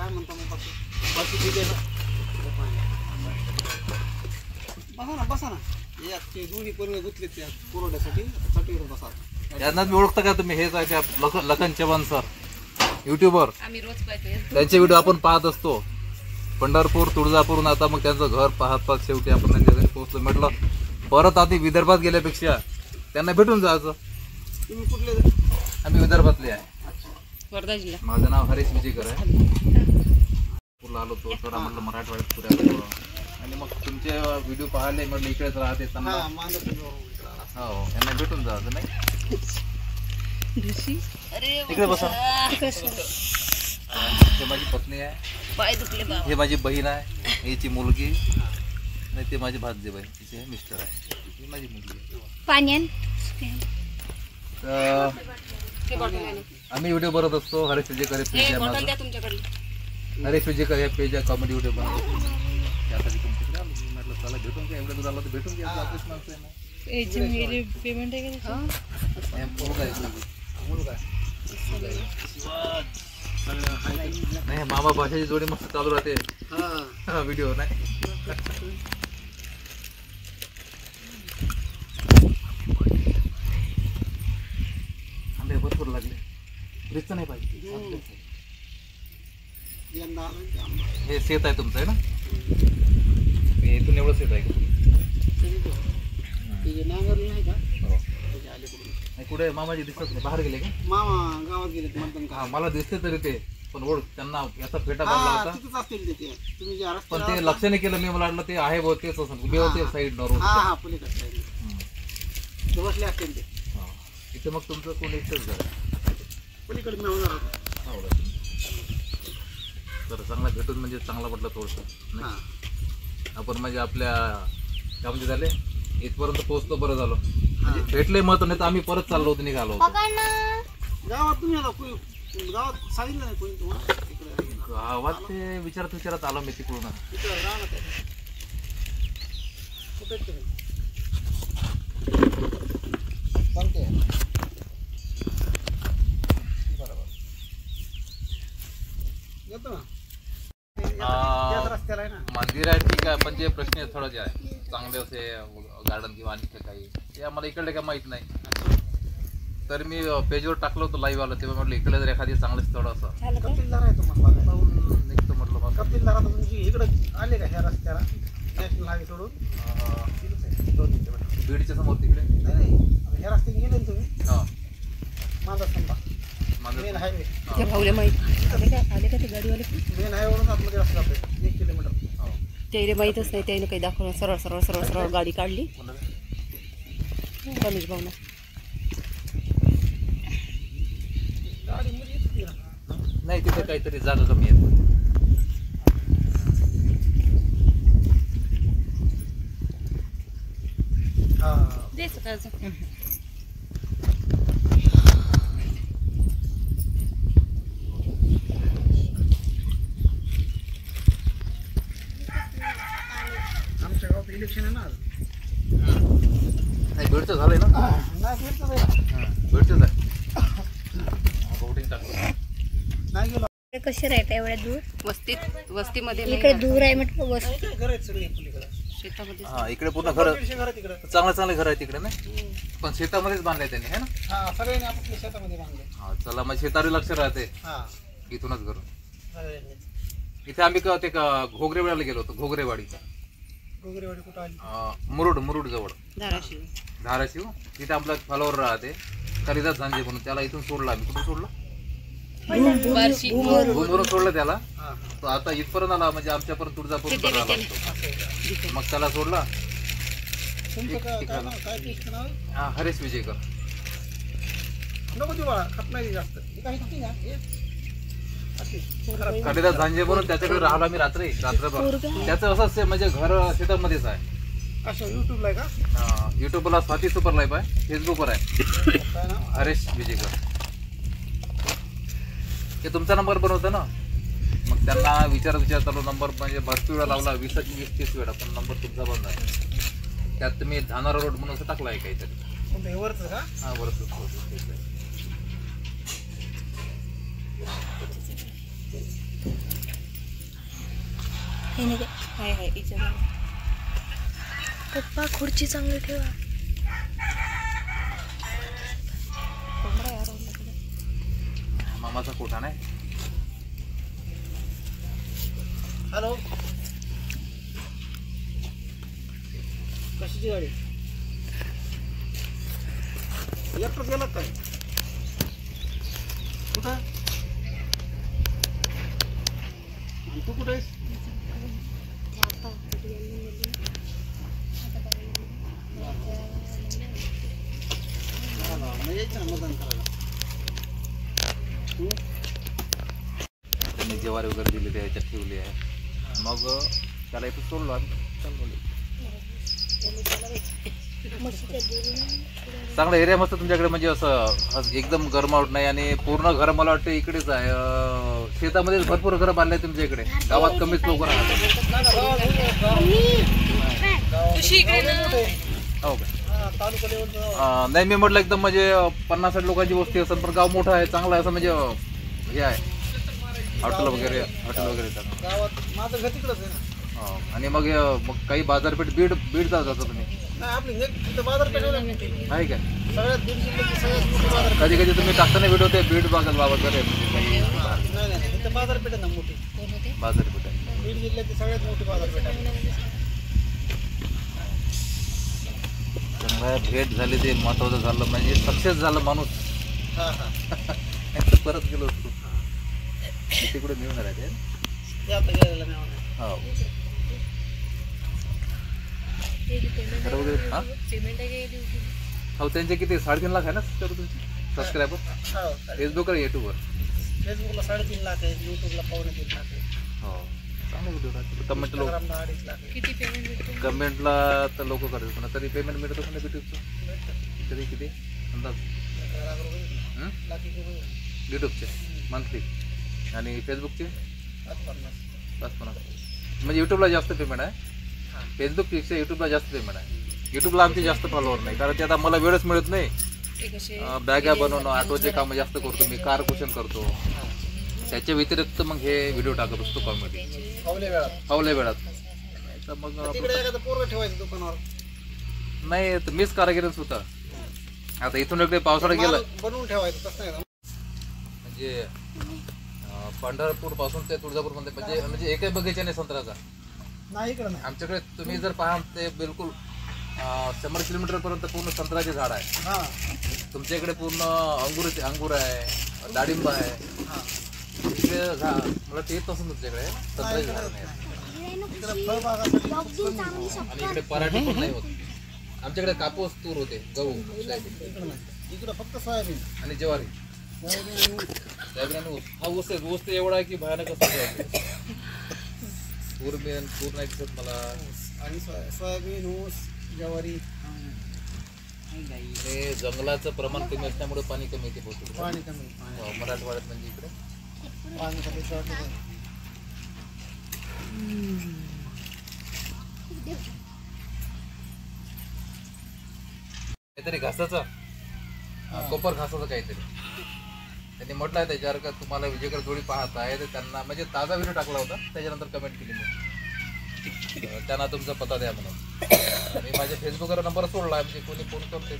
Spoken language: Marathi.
काय म्हणता मग बाकी ठीक आहे ना. बसा ना या ते दोन्ही पण गुंतले त्या पुरवठ्यासाठी चटईवर बसा. त्यांना मी ओळखता का तुम्ही? हेच आहे त्या लखन चव्हाण सर, युट्यूबर. आम्ही रोज पाहतो त्यांचे व्हिडिओ आपण पाहत असतो. पंढरपूर, तुळजापूरून आता मग त्यांचं घर पाहत शेवटी आपण त्यांच्या घरी पोहोचलो. म्हटलं परत आधी विदर्भात गेल्यापेक्षा त्यांना भेटून जायचं. तुम्ही कुठले? आम्ही विदर्भातले आहे. वर्धा जिल्हा. माझं नाव हरीश विजयकर आहे. पूरला आलो तो थोडा म्हटलं मराठवाड्यात पुऱ्या आणि मग तुमचे व्हिडिओ पाहिले म्हटलं इकडेच राहते त्यांना हो त्यांना भेटून जायचं नाही. इकडे बसा. हे माझी पत्नी आहे, पाय दुखले बाबा. हे माझी बहीण आहे, हिची मुलगी नाही, ते माझी भातजेब आहे, तिचे हे मिस्टर आहे, ही माझी मुलगी. पाण्यान आम्ही व्हिडिओ बनवत असतो. हरीश विजयकर पेज आहे माझं. हरीश विजयकर हे पेज आहे, कॉमेडी व्हिडिओ बनवतो. त्यासाठी तुमच्याकडे आलो. मी म्हटलं चला भेटून घ्या, एवढं दूर आलं तर भेटून घ्या. आपलीच माणसं आहे ना. पेमेंट आहे का? नाही मामा भाषेची जोडी मस्त चालू राहते व्हिडिओ नाही. आंबे भरपूर लागले. फ्रीजच नाही पाहिजे. हे शेत आहे तुमचं आहे ना? इथून एवढं शेत आहे का? कुठे मामाजी दिसत नाही, बाहेर गेले का? मामा गावात गेले म्हणतात का? मला दिसते तरी ते पण ओळख त्यांना याचा फेटा भरला होता पण ते लक्ष नाही केलं. मी मला वाटलं ते आहे बहुतेक तेच असं उभे होते साईड रोड. बसले असतील ते इथे. मग तुमचं कोणी इथंच घर पलीकडे तर चांगला भेटून म्हणजे चांगला म्हटलं थोडंसं आपण म्हणजे आपल्या त्यामध्ये झाले इथपर्यंत पोहोचतो. बरं झालं म्हणजे भेटले मत नाही तर आम्ही परत चाललो होतो, निघालो होतो. गावात तुम्ही गावात सांगितलं नाही कोणी तुम्हाला? गावात ते विचारत आलो मी तिकडून. मंदिर आहे ठीक आहे, पण जे प्रश्न थोडं जे आहे चांगले असे गार्डन किंवा आणखी काही ते आम्हाला इकडे काय माहित नाही. तर मी पेजवर टाकलं होतं लाईव्ह आलं तेव्हा म्हटलं इकडे जर एखादी चांगलं स्थळ असं निघतो म्हटलं. मग कपिलधारा तुमची इकडे आले का ह्या रस्त्याला नॅशनल हायवे सोडून? बीडच्या समोर तिकडे नाही ह्या रस्त्याने गेले ना तुम्ही? हां माझा समजा मेन हायवे आले का ते गाडीवाले? मेन हायवेवरून आतमध्ये रस्ता जातो 1 किलोमीटर. त्याला माहीतच नाही, त्याने काही दाखवलं. सरळ सरळ सरळ सरळ गाडी काढली. रमेश भाऊना नाही तिथे काहीतरी जागा कमी आहे. आमच्या गावात इलेक्शन आहे ना. नाही भेटचं झालंय ना? नाही भेटच आहे. वोटिंग टाकलं नाही गेलो. कसे राहता एवढ्या दूर? वस्तीमध्ये इकडे दूर आहे म्हटलं. वस्ती घर आहेत सगळे शेतामध्ये. हा इकडे पूर्ण घर तिकडे चांगले घर आहे तिकडे ना, पण शेतामध्येच बांधले त्यांनी है ना. हा सगळ्यांनी आपापल्या शेतामध्ये बांधले. हा चला मग शेतावर लक्ष राहते. हा इथूनच घर. सगळ्यांनी. इथे आम्ही ते घोगरेवाडीला गेलो होतो. घोगरेवाडी कुठं आली? मुरुड जवळ धाराशिव. तिथे आपला फॉलोवर राहते कालिदास झांजे म्हणून. त्याला इथून सोडला आम्ही. कुठून सोडलं? भूमवरून सोडलं त्याला. तो आता इथपर्यंत आला म्हणजे आमच्यापर्यंत तुळजापूर आला. मग त्याला सोडला. हा हरीश विजयकर. कालिदास झांजे म्हणून त्याच्याकडे राहिलो आम्ही रात्रभर. त्याचं असंच म्हणजे घर शेतामध्येच आहे. युट्यूबला आहे का? युट्यूबला स्वाती सुपर लाईफ आहे. फेसबुकवर आहे हरीश विजयकर. ते तुमचा नंबर पण होता ना. मग त्यांना विचारत आलो. नंबर म्हणजे भरपूर वेळा लावला 20-30 वेळा, पण नंबर तुमचा बंद आहे. त्यात तुम्ही धानारा रोड म्हणून असं टाकला आहे काहीतरी. हा वरच. हाय हाय इथे पप्पा खुर्ची चांगली ठेवा. मामाचा कोठा नाही. हॅलो, कशाची गाडी? एकटाच गेला काय? कुठं? आणि तू कुठे आहेस? यायचं ना मतदान करायला. त्यांनी जेवारी वगैरे दिली ते ह्याच्यात ठेवली आहे. मग त्याला इथं सोडलो आम्ही. चांगला एरिया मस्त तुमच्याकडे, म्हणजे असं एकदम गरमावट नाही आणि पूर्ण घर मला वाटतं इकडेच आहे. शेतामध्ये भरपूर घरं बांधले तुमच्या इकडे, गावात कमीच लोक राहतात. हो का? नाही मी म्हटलं एकदम म्हणजे 50-60 लोकांची वस्ती असेल, पण गाव मोठं आहे, चांगलं आहे, असं म्हणजे हे आहे हॉटेल वगैरे गावात माझं घर तिकडंच आहे ना. हो. आणि मग काही बाजारपेठ बीड जाता तुम्ही? नाही, आपली तिथं बाजारपेठ आहे का? सगळ्यात बीड जिल्ह्याची सगळ्यात मोठी बाजारपेठ. कधी कधी तुम्ही टाकताना व्हिडिओ ते बीड बाजार आहे, म्हणजे काही नाही, तिथं बाजारपेठ आहे ना मोठी. बाजारपेठ आहे. बीड जिल्ह्याची सगळ्यात मोठी बाजारपेठ आहे. चांगला भेट झाली, ते महत्वाचं झालं, म्हणजे सक्सेस झालं माणूस. हां हां, परत गेलो असतो तिकडे मिळून राहते. ते आता गेलेलं नाही म्हणा. हो. हो, त्यांचे किती 3.5 लाख आहे ना तुमचे सबस्क्रायबर हो, फेसबुक आणि युट्यूबवर? फेसबुकला 3.5 लाख आहे, युट्यूबला 2.5 लाख आहे, हो, चांगले व्हिडिओ राहते. कमेंट लोक, इंस्टाग्रामला 2.5 लाख आहे. कमेंटला तर लोक करतात, पण तरी पेमेंट मिळत असं ना युट्यूबचं? तरी किती अंदाज? लाख रुपये येतील. हं? लाख एक रुपये येतील. युट्यूबचे मंथली आणि फेसबुकचे 50. म्हणजे युट्यूबला जास्त पेमेंट आहे. फेसबुकपेक्षा युट्यूबला जास्त पेमेंट आहे. युट्यूबला आमचे जास्त फॉलोअर नाही, कारण ते आता मला वेळच मिळत नाही. बॅगा बनवणं, ऑटोचे कामं जास्त करतो मी, कार कुशन करतो. त्याच्या व्यतिरिक्त मग हे व्हिडिओ टाकत असतो कॉमेडी फावल्या वेळात. तर मग तिकडे एखादं पोरगं ठेवायचं दुकानावर. नाही, तर मीच कारागिरच होता. आता इथून इकडे पावसाळा गेला बनवून ठेवायचं तसं नाही. म्हणजे पंढरपूर पासून ते तुळजापूर मध्ये म्हणजे एकही बगीचा नाही संत्र्याचा. नाही इकडे नाही. आमच्याकडे तुम्ही जर पाहाल ते बिलकुल 100 किलोमीटर पर्यंत पूर्ण संत्र्याचे झाड आहे. हां तुमच्या इकडे पूर्ण अंगूर आहे, डाळिंब आहे. इकडे मला ते येत नसून तुमच्याकडे संत्र्याचे झाड नाही. इकडे फळबागासाठी आणि इकडे पराठी पण नाही होत. आमच्याकडे कापूस, तूर होते, गहू, इकडे फक्त सोयाबीन आणि ज्वारी. सोयाबीन आणि ऊस. हा ऊस आहे, ऊस तर एवढा आहे की भयानक असं. तूर नाही दिसत मला. आणि सोयाबीन, ऊस, ज्वारी. हे जंगलाचं प्रमाण कमी असल्यामुळे पाणी कमी येते बहुतेक. पाणी कमी. मराठवाड्यात म्हणजे इकडे पाणी कमी. काहीतरी घासाचा, कोपर घासाचं काहीतरी त्यांनी म्हटलं आहे त्याच्यावर का तुम्हाला विजयकर जोडी पाहत आहे, तर त्यांना म्हणजे ताजा व्हिडिओ टाकला होता, त्याच्यानंतर कमेंट केली मी त्यांना तुमचा पत्ता द्या म्हणून. मी माझ्या फेसबुकवर नंबर सोडला, म्हणजे कोणी फोन करते